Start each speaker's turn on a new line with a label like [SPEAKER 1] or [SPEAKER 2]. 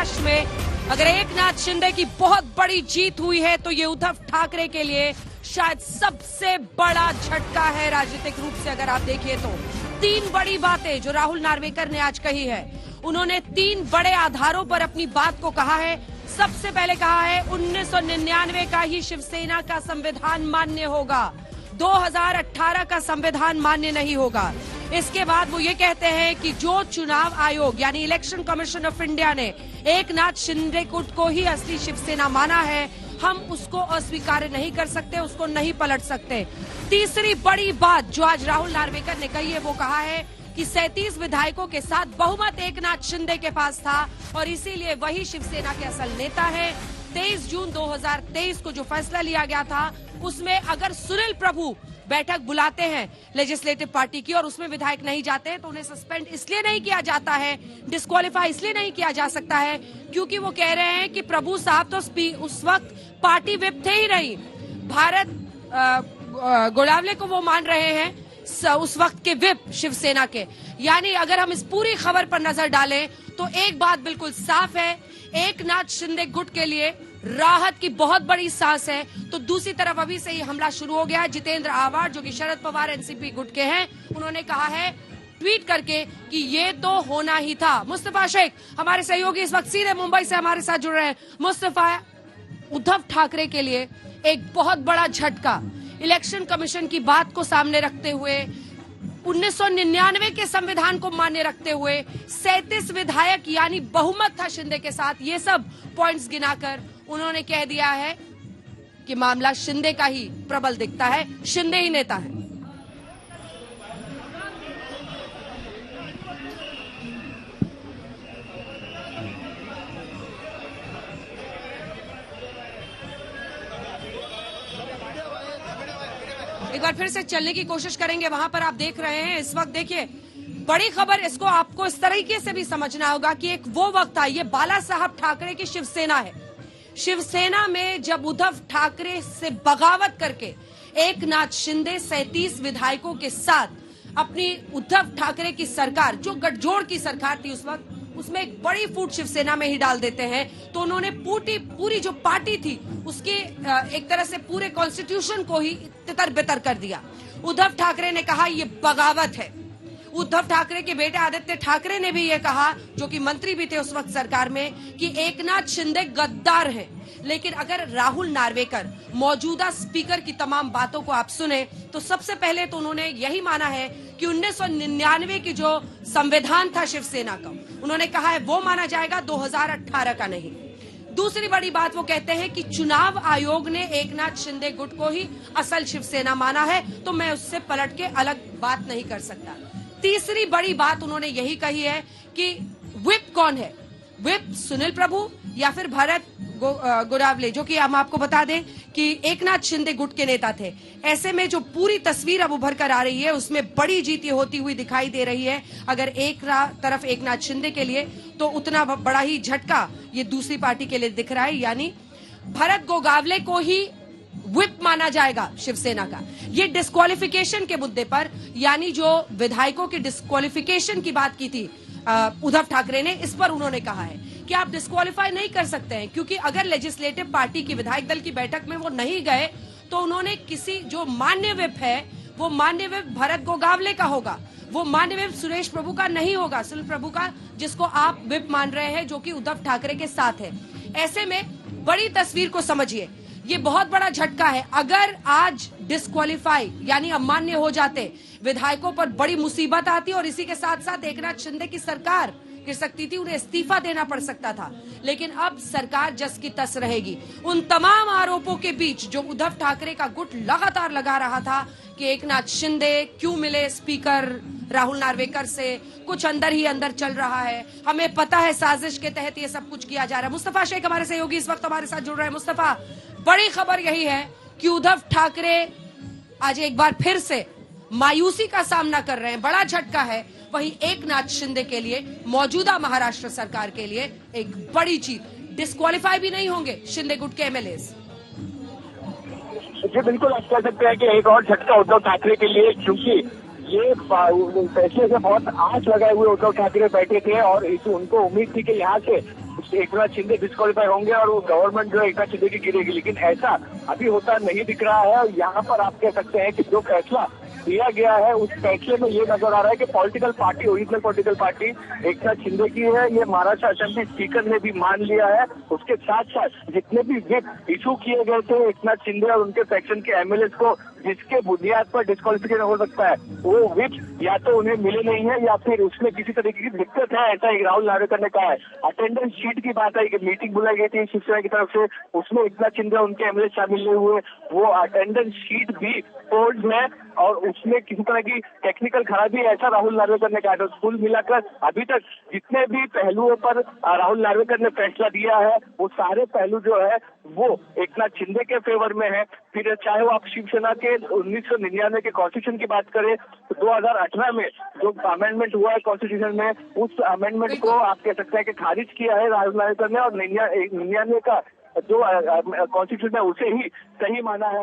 [SPEAKER 1] महाराष्ट्र में अगर एकनाथ शिंदे की बहुत बड़ी जीत हुई है तो ये उद्धव ठाकरे के लिए शायद सबसे बड़ा झटका है राजनीतिक रूप से। अगर आप देखिए तो 3 बड़ी बातें जो राहुल नार्वेकर ने आज कही है, उन्होंने 3 बड़े आधारों पर अपनी बात को कहा है। सबसे पहले कहा है 1999 का ही शिवसेना का संविधान मान्य होगा, 2018 का संविधान मान्य नहीं होगा। इसके बाद वो ये कहते हैं कि जो चुनाव आयोग यानी इलेक्शन कमीशन ऑफ इंडिया ने एकनाथ शिंदे गुट को ही असली शिवसेना माना है, हम उसको अस्वीकार नहीं कर सकते, उसको नहीं पलट सकते। तीसरी बड़ी बात जो आज राहुल नार्वेकर ने कही है वो कहा है कि 37 विधायकों के साथ बहुमत एकनाथ शिंदे के पास था और इसीलिए वही शिवसेना के असल नेता है। 23 जून 2023 को जो फैसला लिया गया था उसमें अगर सुनील प्रभु बैठक बुलाते हैं लेजिस्लेटिव पार्टी की और उसमें विधायक नहीं जाते हैं तो उन्हें सस्पेंड इसलिए नहीं किया जाता है, डिस्क्वालीफाई इसलिए नहीं किया जा सकता है क्योंकि वो कह रहे हैं कि प्रभु साहब तो उस वक्त पार्टी विप थे ही नहीं, भारत गोड़ावले को वो मान रहे हैं उस वक्त के विप शिवसेना के। यानी अगर हम इस पूरी खबर पर नजर डालें तो एक बात बिल्कुल साफ है, एकनाथ शिंदे गुट के लिए राहत की बहुत बड़ी सांस है। तो दूसरी तरफ अभी से ही हमला शुरू हो गया है। जितेंद्र आवाड जो कि शरद पवार एनसीपी गुट के हैं, उन्होंने कहा है ट्वीट करके कि ये तो होना ही था। मुस्तफा शेख हमारे सहयोगी इस वक्त सीधे मुंबई से हमारे साथ जुड़ रहे हैं। मुस्तफा, उद्धव ठाकरे के लिए एक बहुत बड़ा झटका, इलेक्शन कमीशन की बात को सामने रखते हुए, 1999 के संविधान को मान्य रखते हुए 37 विधायक यानी बहुमत था शिंदे के साथ, ये सब पॉइंट्स गिनाकर उन्होंने कह दिया है कि मामला शिंदे का ही प्रबल दिखता है, शिंदे ही नेता है। एक बार फिर से चलने की कोशिश करेंगे, वहां पर आप देख रहे हैं इस वक्त। देखिए बड़ी खबर, इसको आपको इस तरीके से भी समझना होगा कि एक वो वक्त था, ये बाला साहब ठाकरे की शिवसेना है। शिवसेना में जब उद्धव ठाकरे से बगावत करके एकनाथ शिंदे 37 विधायकों के साथ अपनी उद्धव ठाकरे की सरकार, जो गठजोड़ की सरकार थी उस वक्त, उसमें एक बड़ी फूट शिवसेना में ही डाल देते हैं, तो उन्होंने पूरी जो पार्टी थी उसके एक तरह से पूरे कॉन्स्टिट्यूशन को ही तितर बितर कर दिया। उद्धव ठाकरे ने कहा ये बगावत है। उद्धव ठाकरे के बेटे आदित्य ठाकरे ने भी ये कहा, जो कि मंत्री भी थे उस वक्त सरकार में, कि एकनाथ शिंदे गद्दार है। लेकिन अगर राहुल नार्वेकर मौजूदा स्पीकर की तमाम बातों को आप सुने तो सबसे पहले तो उन्होंने यही माना है कि 1999 की जो संविधान था शिवसेना का, उन्होंने कहा है वो माना जाएगा, 2018 का नहीं। दूसरी बड़ी बात वो कहते हैं कि चुनाव आयोग ने एकनाथ शिंदे गुट को ही असल शिवसेना माना है, तो मैं उससे पलट के अलग बात नहीं कर सकता। तीसरी बड़ी बात उन्होंने यही कही है कि विप कौन है, विप सुनील प्रभु या फिर भारत गोड़ावले, जो कि हम आपको बता दें कि एकनाथ शिंदे गुट के नेता थे। ऐसे में जो पूरी तस्वीर अब उभर कर आ रही है उसमें बड़ी जीत होती हुई दिखाई दे रही है। अगर एक तरफ एकनाथ शिंदे के लिए तो उतना बड़ा ही झटका ये दूसरी पार्टी के लिए दिख रहा है, यानी भरत गोगावले को ही विप माना जाएगा शिवसेना का। ये डिस्क्वालिफिकेशन के मुद्दे पर, यानी जो विधायकों की डिस्क्वालिफिकेशन की बात की थी उद्धव ठाकरे ने, इस पर उन्होंने कहा है कि आप डिस्क्वालीफाई नहीं कर सकते हैं, क्योंकि अगर लेजिस्लेटिव पार्टी की विधायक दल की बैठक में वो नहीं गए तो उन्होंने किसी जो मान्य विप है वो मान्य विप भरत गोगावले का होगा, वो मान्य विप सुरेश प्रभु का नहीं होगा, सुनील प्रभु का, जिसको आप विप मान रहे हैं, जो कि उद्धव ठाकरे के साथ है। ऐसे में बड़ी तस्वीर को समझिए, ये बहुत बड़ा झटका है। अगर आज डिस्क्वालीफाई यानी अमान्य हो जाते विधायकों पर बड़ी मुसीबत आती और इसी के साथ साथ एकनाथ शिंदे की सरकार गिर सकती थी, उन्हें इस्तीफा देना पड़ सकता था। लेकिन अब सरकार जस की तस रहेगी। उन तमाम आरोपों के बीच जो उद्धव ठाकरे का गुट लगातार लगा रहा था कि एकनाथ शिंदे क्यों मिले स्पीकर राहुल नार्वेकर से, कुछ अंदर ही अंदर चल रहा है, हमें पता है साजिश के तहत ये सब कुछ किया जा रहा है। मुस्तफा शेख हमारे सहयोगी इस वक्त हमारे साथ जुड़ रहे हैं। मुस्तफा, बड़ी खबर यही है कि उद्धव ठाकरे आज एक बार फिर से मायूसी का सामना कर रहे हैं, बड़ा झटका है। वहीं एकनाथ शिंदे के लिए, मौजूदा महाराष्ट्र सरकार के लिए एक बड़ी जीत, डिस्क्वालीफाई भी नहीं होंगे शिंदे गुट के एमएलए।
[SPEAKER 2] जी बिल्कुल, आप कह सकते हैं कि एक और झटका उद्धव ठाकरे के लिए, क्योंकि ये फैसले से बहुत आस लगाए हुए उद्धव ठाकरे बैठे थे और उनको उम्मीद थी कि यहाँ से एकनाथ शिंदे डिस्क्वालीफाई होंगे और वो गवर्नमेंट जो है एकनाथ शिंदे की गिरेगी। लेकिन ऐसा अभी होता नहीं दिख रहा है। और यहाँ पर आप कह सकते हैं कि जो फैसला दिया गया है उस फैसले में ये नजर आ रहा है कि political party, original political party Eknath Shinde की है। ये महाराष्ट्र असेंबली स्पीकर ने भी मान लिया है। उसके साथ साथ जितने भी व्हिप इशू किए गए थे एकनाथ शिंदे और उनके फैक्शन के एमएलए को, जिसके बुनियाद पर डिस्क्वालिफिकेशन हो सकता है, वो व्हिप या तो उन्हें मिले नहीं है या फिर उसमें किसी तरीके की दिक्कत है, ऐसा राहुल नार्वेकर ने कहा है। अटेंडेंस शीट की बात आई कि मीटिंग बुलाई गई थी शिवसेना की तरफ से, उसमें एकनाथ शिंदे और उनके एमएलए शामिल नहीं हुए। वो अटेंडेंस शीट भी फोल्ड है और उसमें किसी तरह की टेक्निकल खराबी है, ऐसा राहुल नार्वेकर ने कहा। तो कुल मिलाकर अभी तक जितने भी पहलुओं पर राहुल नार्वेकर ने फैसला दिया है वो सारे पहलू जो है वो एकनाथ शिंदे के फेवर में है। फिर चाहे वो आप शिवसेना के 1999 के कॉन्स्टिट्यूशन की बात करें तो 2018 में जो अमेंडमेंट हुआ है कॉन्स्टिट्यूशन में, उस अमेंडमेंट को आप कह सकते हैं कि खारिज किया है राहुल नार्वेकर ने और 99 का जो कॉन्स्टिट्यूशन है उसे ही सही माना है।